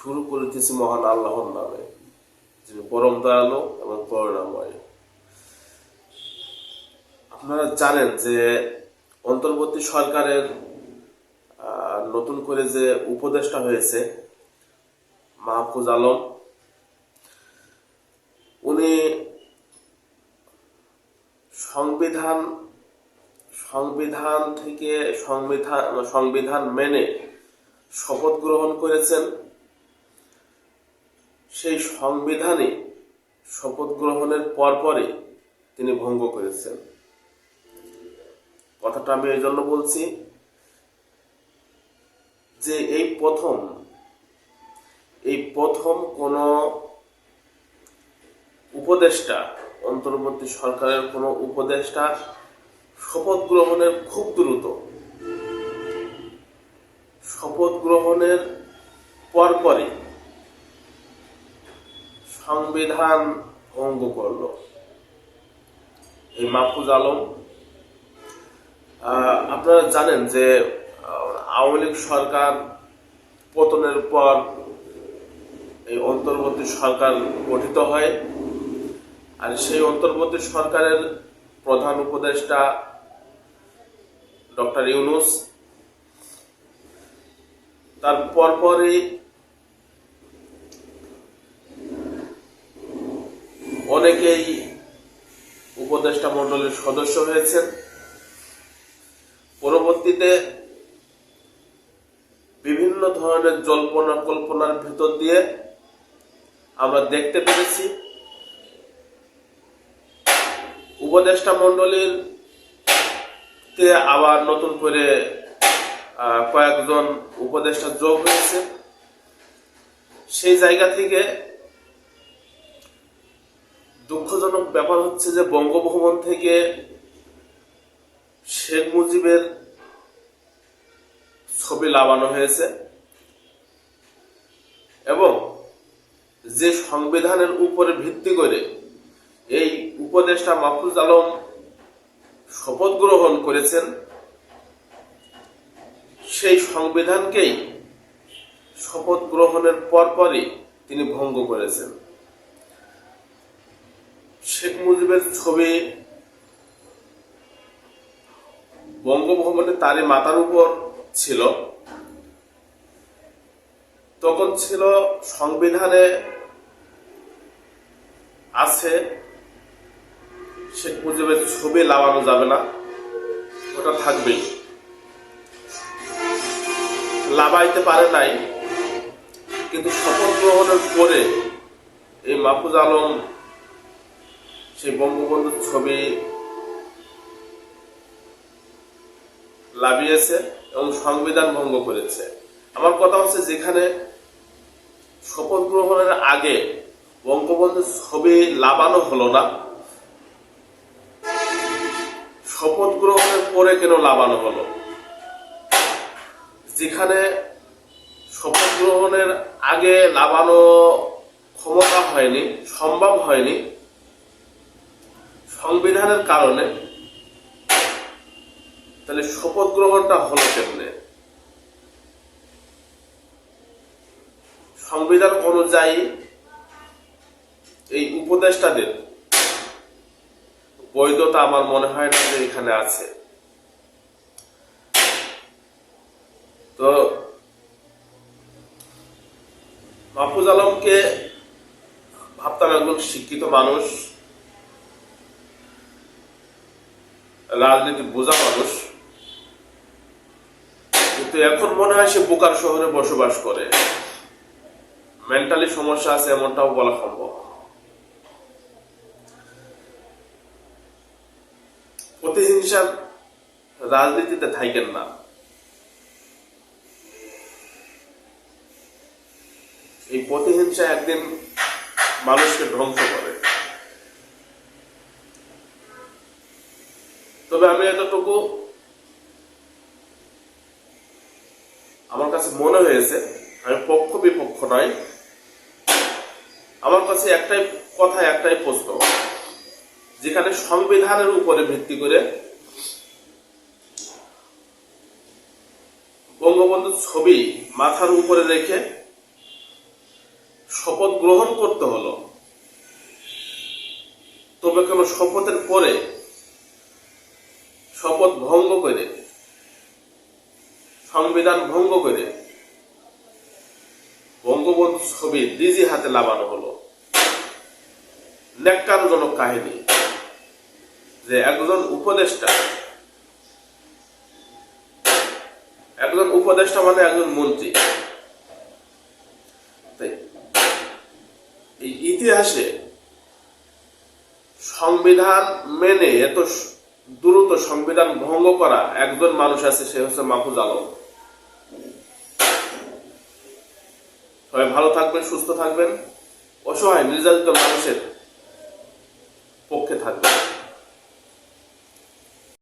শুরু করিতেছি মহান আল্লাহর নামে, যিনি পরম দয়ালু এবং করুণাময়। আপনারা জানেন যে অন্তর্বর্তী সরকারের নতুন করে যে উপদেষ্টা হয়েছে মাহফুজ আলম, উনি সংবিধান মেনে শপথ গ্রহণ করেছেন। সেই সংবিধানে শপথ গ্রহণের পরপরই তিনি ভঙ্গ করেছেন। কথাটা আমি এই জন্য বলছি যে এই প্রথম কোন উপদেষ্টা, অন্তর্বর্তী সরকারের কোন উপদেষ্টা শপথ গ্রহণের খুব দ্রুত, শপথ গ্রহণের পরপরই সংবিধান ভঙ্গ করল। এই মাহফুজ আলম, আপনারা জানেন যে আওয়ামী লীগ সরকার পতনের পর এই অন্তর্বর্তী সরকার গঠিত হয়, আর সেই অন্তর্বর্তী সরকারের প্রধান উপদেষ্টা ডক্টর ইউনূস, তার পরপরই অনেকেই উপদেষ্টা মণ্ডলীর সদস্য হয়েছেন। পরবর্তীতে বিভিন্ন ধরনের জল্পনা কল্পনার ভেতর দিয়ে আমরা দেখতে পেরেছি উপদেষ্টা মণ্ডলীর আবার নতুন করে কয়েকজন উপদেষ্টা যোগ হয়েছে। সেই জায়গা থেকে দুঃখজনক ব্যাপার হচ্ছে যে বঙ্গভবন থেকে শেখ মুজিবের ছবি লাগানো হয়েছে এবং যে সংবিধানের উপরে ভিত্তি করে এই উপদেষ্টা মাহফুজ আলম শপথ গ্রহণ করেছেন, সেই সংবিধানকেই শপথ গ্রহণের পরপরই তিনি ভঙ্গ করেছেন। শেখ মুজিবের ছবি বঙ্গভবনে তারই মাথার উপর ছিল। তখন ছিল সংবিধানে আছে শেখ মুজিবের ছবি লাগানো যাবে না, ওটা থাকবেই। লাগাইতে পারে নাই, কিন্তু শপথ গ্রহণের পরে এই মাহফুজ আলম সেই বঙ্গবন্ধুর ছবি লাভিয়েছে এবং সংবিধান ভঙ্গ করেছে। আমার কথা হচ্ছে, যেখানে শপথ গ্রহণের আগে বঙ্গবন্ধুর ছবি লাগানো হলো না, শপথ গ্রহণের পরে কেন লাগানো হলো? যেখানে শপথ গ্রহণের আগে লাগানো ক্ষমতা হয়নি, সম্ভব হয়নি সংবিধানের কারণে, তাহলে শপথ গ্রহণটা হলো কেমনে? সংবিধান অনুযায়ী এই উপদেষ্টাদের বৈধতা আমার মনে হয় না যে এখানে আছে। তো মাহফুজ আলমকে ভাবতাম একজন শিক্ষিত মানুষ, রাজনীতি বোঝা মানুষ, কিন্তু এখন মনে হয় সে বোকার শহরে বসবাস করে। মেন্টালি সমস্যা আছে এমনটাও বলা সম্ভব। প্রতিহিংসার রাজনীতিতে থাকেন না। এই প্রতিহিংসা একদিন মানুষকে ধ্বংস করে। তবে আমি এতটুকু আমার কাছে মনে হয়েছে, আমি পক্ষ বিপক্ষ নয়, আমার কাছে একটাই কথা, একটাই প্রশ্ন, যেখানে সংবিধানের উপরে ভিত্তি করে বঙ্গবন্ধুর ছবি মাথার উপরে রেখে শপথ গ্রহণ করতে হলো, তবে কেন শপথের পরে শপথ ভঙ্গ করে, সংবিধান ভঙ্গ করে বঙ্গবন্ধু ছবি ডিজি হাতে লাগানো হলো? ন্যাক্কারজনক কাহিনী যে একজন উপদেষ্টা মানে একজন মন্ত্রী। তাই এই ইতিহাসে সংবিধান মেনে এত দ্রুত সংবিধান ভঙ্গ করা একজন মানুষ আছে, সে হচ্ছে মাহফুজ আলম। সবাই ভালো থাকবেন, সুস্থ থাকবেন, অসহায় নির্যাতিত মানুষের পক্ষে থাকবেন।